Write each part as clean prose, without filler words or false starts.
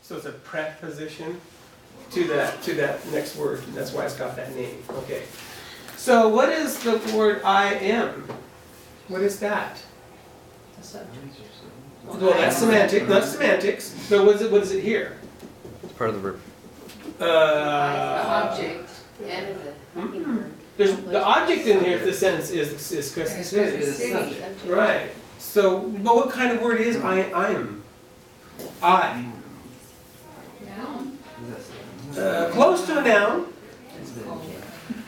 So it's a preposition to that next word. And that's why it's got that name. Okay. So what is the word I am? What is that? The subject. Well, that's semantic. That's semantics. So what is it here? It's part of the verb. The object. And The object in here, the sentence is Crescent City. Right. So, but what kind of word is I am? I. Noun. Close to a noun.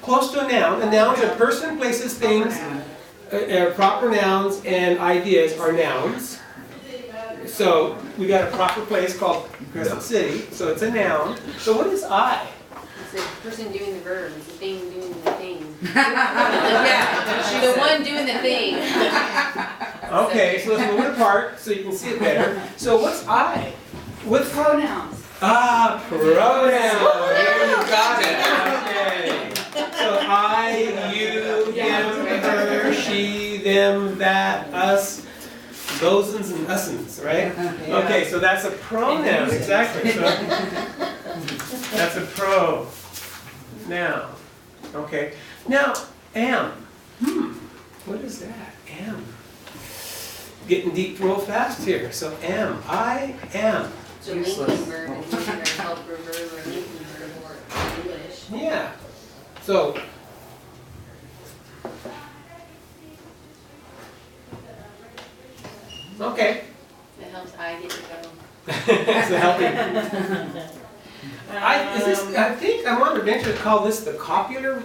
Close to a noun. A noun is a person, places, things. Proper nouns and ideas are nouns. So we got a proper place called Crescent City. So it's a noun. So what is I? It's the person doing the verb, it's the thing doing the thing. Yeah. She's the one doing the thing. Okay, so let's move it apart so you can see it better. So what's I? What's Pronouns. pronouns. You got it. Okay. So I, you, him, her, she, them, that, us, thosens and usens, right? Okay, so that's a pronoun, exactly. So that's a pronoun. Okay. Now, am. What is that? Am. Getting deep real fast here. So am. I am. So linking verb and using our helper verb or linking verb or English. Yeah. So. Okay. It helps I get to go. It's a helping. I think I'm on a venture to call this the copular.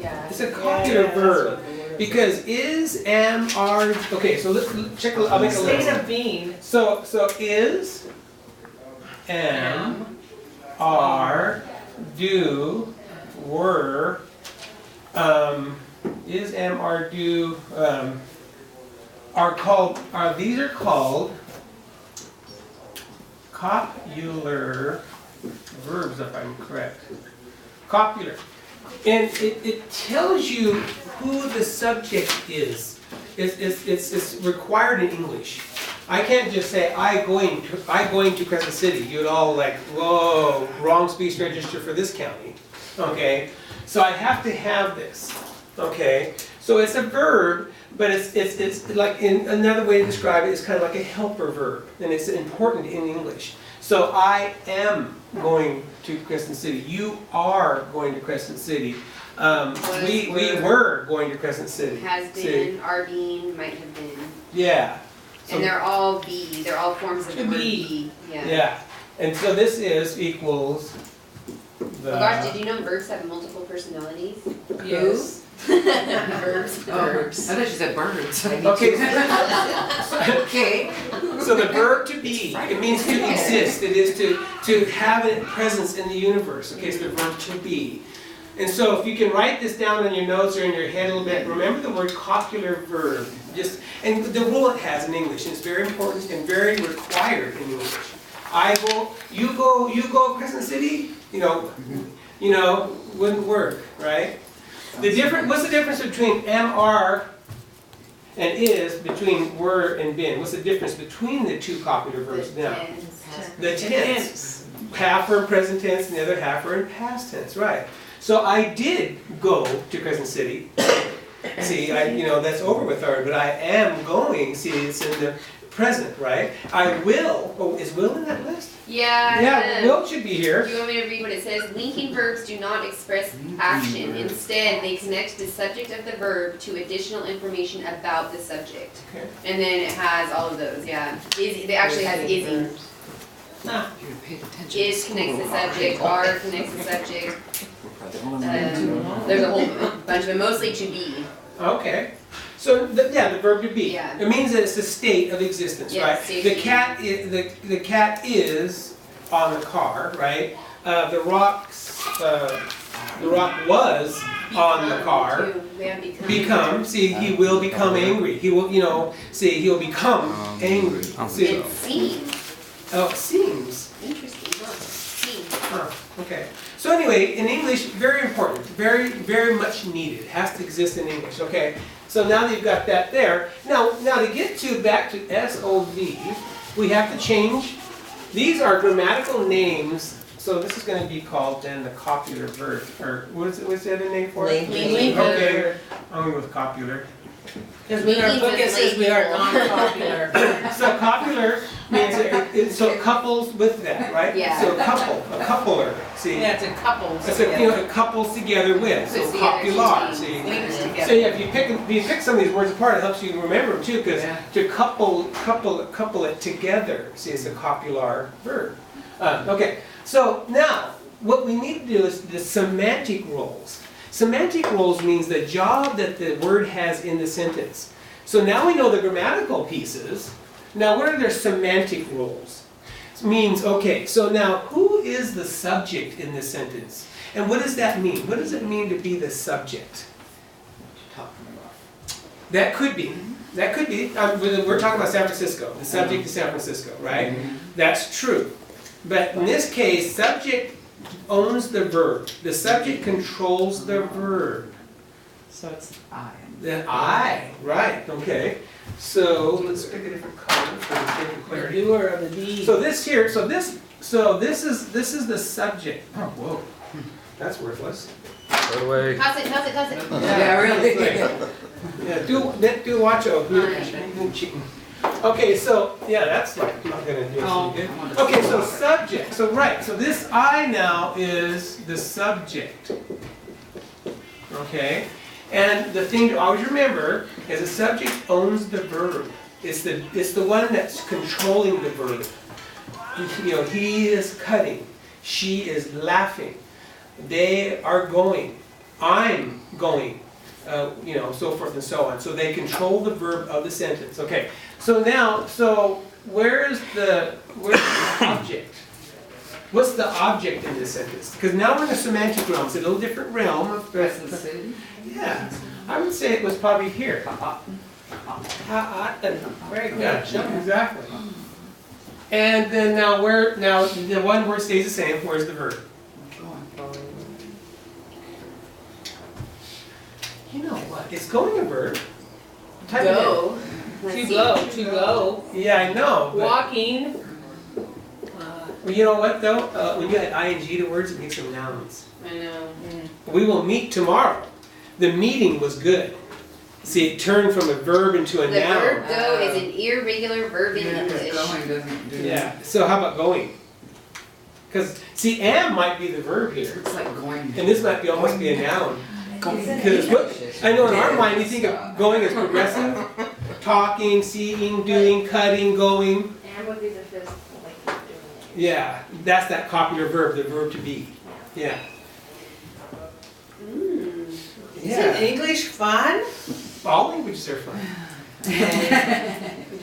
Yeah. It's a copular verb because is, am, are. Okay, so let's check. I'll make a State list. of being. So is, am, are, do, were. Is, am, are, do. Are called. These are called copular verbs, if I'm correct. Copular. And it tells you who the subject is. It's required in English. I can't just say I going to Crescent City. You'd all like, whoa, wrong speech register for this county. Okay, so I have to have this. Okay, so it's a verb, but it's like another way to describe it is kind of like a helper verb, and it's important in English. So I am going to Crescent City. You are going to Crescent City. We were going to Crescent City. Has been, are being, might have been. Yeah. So, And they're all be. They're all forms of the To word be. be. Yeah. yeah. And so this is equals the. Oh gosh, did you know verbs have multiple personalities? Yes. Verbs. Verbs. I thought you said birds. Okay. Okay. So the verb to be, it means to exist. It is to have a presence in the universe. Okay, so the verb to be. And so if you can write this down on your notes or in your head a little bit, remember the word copular verb. And the rule it has in English, and it's very important and very required in English. I go, you go Crescent City, wouldn't work, right? What's the difference between am, are, and is between were and been? What's the difference between the two copular verbs now? The tense. Half are in present tense and the other half are in past tense, right? So I did go to Crescent City. See, that's over with already, but I am going. See, it's in the present, right? I will. Oh, is will in that list? Yeah. Yeah, will should be Do here. you want me to read what it says? Linking verbs do not express action. Instead, they connect the subject of the verb to additional information about the subject. Okay. And then it has all of those, yeah. It actually has ising. You paid attention. Is connects the subject, are connects the subject. There's a whole bunch of them, mostly to be. Okay. So the verb to be. Yeah. It means that it's a state of existence, Yes, right? state The of cat the cat is on the car, right? The rock was on the car. Become. See, he will become angry. He will, he'll become angry. See. It seems. Oh, it seems. Interesting, huh? Seems. Huh, okay. So anyway, in English, very important, very, very much needed. It has to exist in English, okay? So now that you've got that there, now to get back to SOV, we have to change these are grammatical names. So this is going to be called then the copular verb, or what's the other name for it? Linking Okay, verb. I'm going with copular. Because we are, book it says we are non-popular. So copular means so couples with that, right? Yeah. So a coupler. See, Yeah, it's a couple. it's it couples together with. So Puts together copular. two See. Links So together. yeah, if you pick some of these words apart, it helps you remember them too, because Yeah. to couple it together. See, it's a copular verb. Okay, so now what we need to do is the semantic roles. Semantic roles means the job that the word has in the sentence. So now we know the grammatical pieces. Now what are their semantic roles? It means, okay, so now who is the subject in this sentence? And what does that mean? What does it mean to be the subject? That could be. That could be. We're talking about San Francisco. The subject is San Francisco, right? That's true. But in this case, subject owns the verb. The subject controls the verb. So it's I. The I, right, okay. So let's pick a different color for the sake of The clarity. doer of the deed. So this here, this is the subject. Oh, whoa, that's worthless. Go away. Toss it. Yeah, really. Yeah, do watch out. You're cheating. Okay, so yeah, that's like not gonna do Oh, anything I good. wanted to Okay, see so more. subject. So right, so this I now is the subject. Okay, and the thing to always remember is the subject owns the verb. It's the one that's controlling the verb. You know, he is cutting, she is laughing, they are going, I'm going. You know, so forth and so on. So they control the verb of the sentence. Okay. So now, where's the object? What's the object in this sentence? Because now we're in a semantic realm. It's a little different realm. Of Crescent City? yeah, I would say it was probably here. Very good. Yeah, exactly. And then now the one word stays the same. Where's the verb? You know what? It's going a verb. Type it in. Go. Let's see. To go. Yeah, I know. But Walking. well, you know what though? When you add ing to words, it makes them nouns. I know. We will meet tomorrow. The meeting was good. See, it turned from a verb into a The noun. verb go is an irregular verb in Yeah, 'cause English. going doesn't do. Yeah. So how about going? Because see, am might be the verb here, It's like going. and this might be almost be a noun. Going. Because what I know in our mind, you think of going as progressive, talking, seeing, doing, cutting, going. And would be the physical, like you're doing it. Yeah, that's that copular verb, the verb to be. Yeah. Mm. Yeah. English fun? All languages are fun.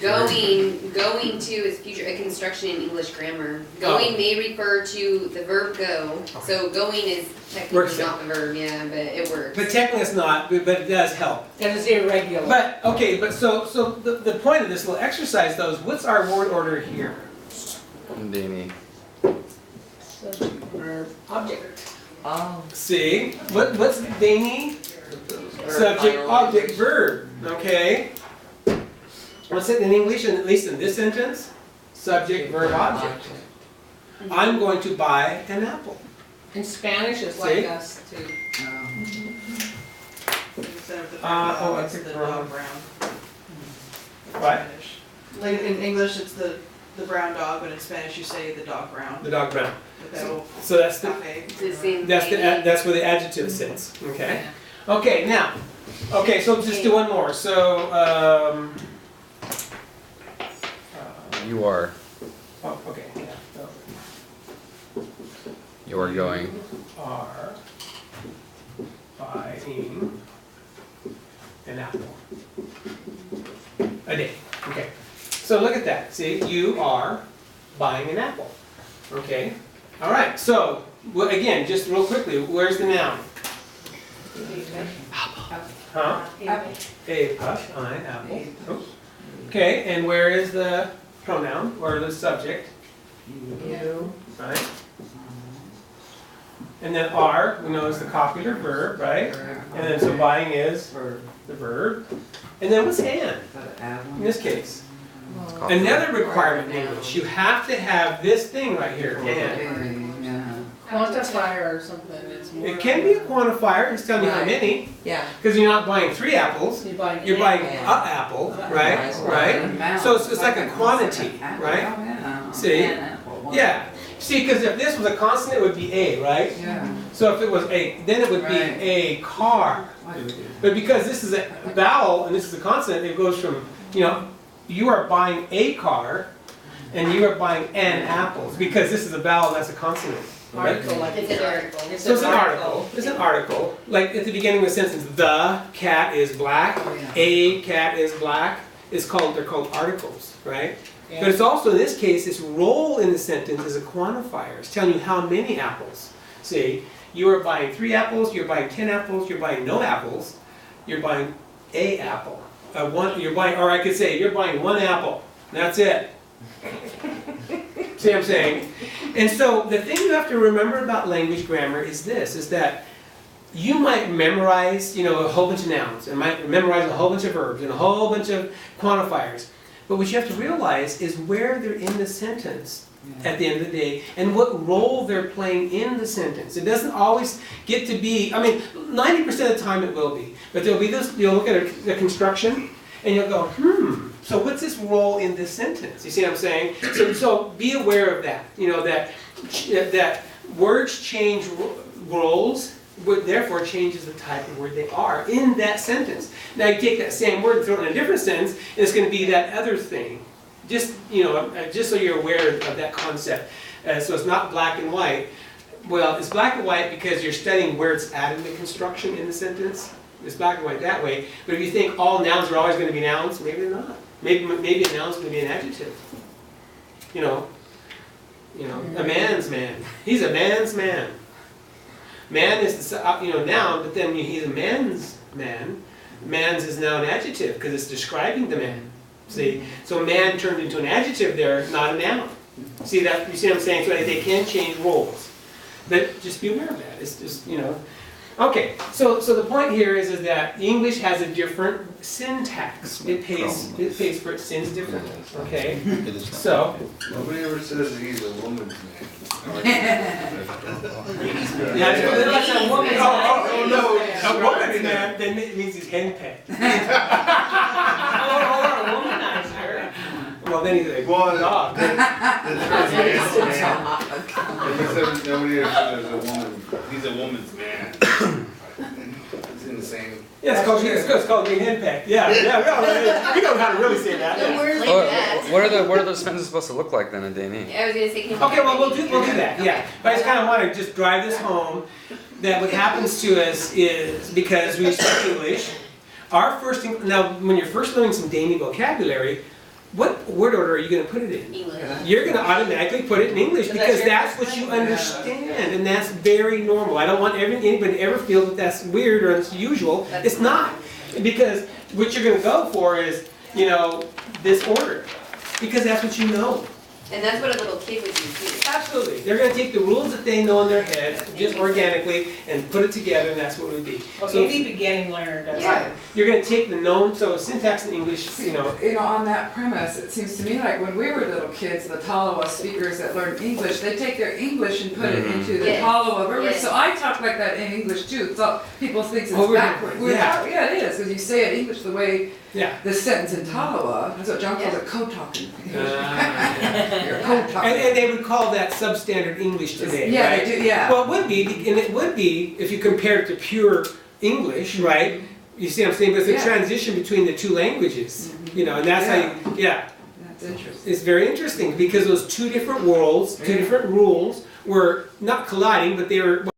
Going to is future a construction in English grammar. Going may refer to the verb go. So going is technically Works not the verb, yeah, but it works. But technically it's not, but it does help. That is irregular. But, okay, but so the point of this little exercise though is what's our word order here? Dee-ni. Subject, verb, object. Oh. See, what's Dee-ni? Subject, object, verb, okay? What's it in English, and at least in this sentence? Subject, verb, object. I'm going to buy an apple. In Spanish, it's See? like us too. Instead of the I it's think the we're dog on. brown. What? Spanish. Like in English, it's the brown dog, but in Spanish, you say the dog brown. The dog brown. With that little So that's the, cafe. It's the same that's the, thing. that's where the adjective sits, okay? Okay, now, okay, so just do one more, so, You are. oh, okay, yeah. You are going. Are buying an apple a day. Okay, so look at that. See, you are buying an apple. Okay, all right. So again, just real quickly, where's the noun? Huh? A pup, I, apple. Oops. Okay, and where is the pronoun or the subject? You. Right. And then are, we know is the copular verb, right? And then so buying is For the verb. And then what's and that add in one? this case? Another requirement in English, you have to have this thing right here, and. Yeah. Quantifier or something, it's more. It can be a quantifier, it's telling you how many, Yeah. because you're not buying 3 apples, You're buying. you're buying an a apple, right? Right? So it's like a quantity, right? Yeah. See? Yeah. See, because if this was a consonant, it would be a, right? Yeah. So if it was a, then it would be Right. a car. Why do we do But because this is a vowel and this is a consonant, it goes from, you are buying a car and you are buying an apple. Because this is a vowel and that's a consonant. Right? Article, like It's it's an an article. article. So it's an article. It's an article. Like at the beginning of the sentence, the cat is black, Oh, yeah. a cat is black. They're called articles, right? But it's also, in this case, this role in the sentence is a quantifier. It's telling you how many apples. See, you are buying 3 apples, you're buying 10 apples, you're buying no apples, you're buying a apple. You're buying, or I could say, you're buying 1 apple. That's it. See what I'm saying? And so the thing you have to remember about language grammar is this, is that you might memorize, a whole bunch of nouns, and might memorize a whole bunch of verbs, and a whole bunch of quantifiers. But what you have to realize is where they're in the sentence at the end of the day, and what role they're playing in the sentence. It doesn't always get to be, 90% of the time it will be. But there'll be this, you'll look at the construction, and you'll go, so what's this role in this sentence? You see what I'm saying? So be aware of that, that words change roles, therefore changes the type of word they are in that sentence. Now you take that same word and throw it in a different sentence, and it's going to be that other thing. Just so you're aware of that concept. So it's not black and white. Well, it's black and white because you're studying where it's at in the construction in the sentence. It's black and white that way. But if you think all nouns are always going to be nouns, maybe they're not. Maybe a noun's going to be an adjective. A man's man. He's a man's man. Man is the noun, but then he's a man's man. Man's is now an adjective because it's describing the man. See, so man turned into an adjective there, not a noun. See that? You see what I'm saying? So they can change roles, but just be aware of that. It's just Okay, so the point here is that English has a different syntax. It pays for its sins differently. Okay, so Nobody ever says he's a woman's man. yeah, That's a woman's oh no, man. a woman's man, then it means he's henpecked. Or a womanizer. Well, then he's a Well, dog. Nobody ever says a woman. He's a woman's man. It's in the same. Yeah, it's called being henpecked. Yeah, we know how to really say that. The Yeah. word like Oh, that. what are those sentences supposed to look like then, Dee-ni? I was gonna say, can you Okay, well we'll do that. Okay. Yeah, but I just kind of want to just drive this home. That what happens to us is because we speak English. Our first now, when you're first learning some Dee-ni vocabulary, what word order are you going to put it in? English. You're going to automatically put it in English because that's what you understand, and that's very normal. I don't want anybody to ever feel that that's weird or it's usual. It's not, because what you're going to go for is, this order, because that's what you know. And that's what a little kid would do too. Absolutely. They're going to take the rules that they know in their head, just organically, and put it together, and that's what it would be. Well, So any beginning learner does Yeah. that. you're going to take the known, so syntax in English, On that premise, it seems to me like when we were little kids, the Talawa speakers that learned English, they take their English and put it into the Yes. Talawa verbiage. Yes. So I talk like that in English too. So people think it's Oh, really? backward. Yeah. Yeah, it is, because you say it English the way yeah. the sentence in Talawa. That's what John calls it, co-talking. You're co-talking. And they would call that substandard English today, Yeah, right? they do, yeah. Well, it would be, and it would be if you compare it to pure English, right? You see what I'm saying? But it's a Yeah. transition between the two languages, and that's how you, That's interesting. It's very interesting because those two different worlds, two different rules were not colliding, but they were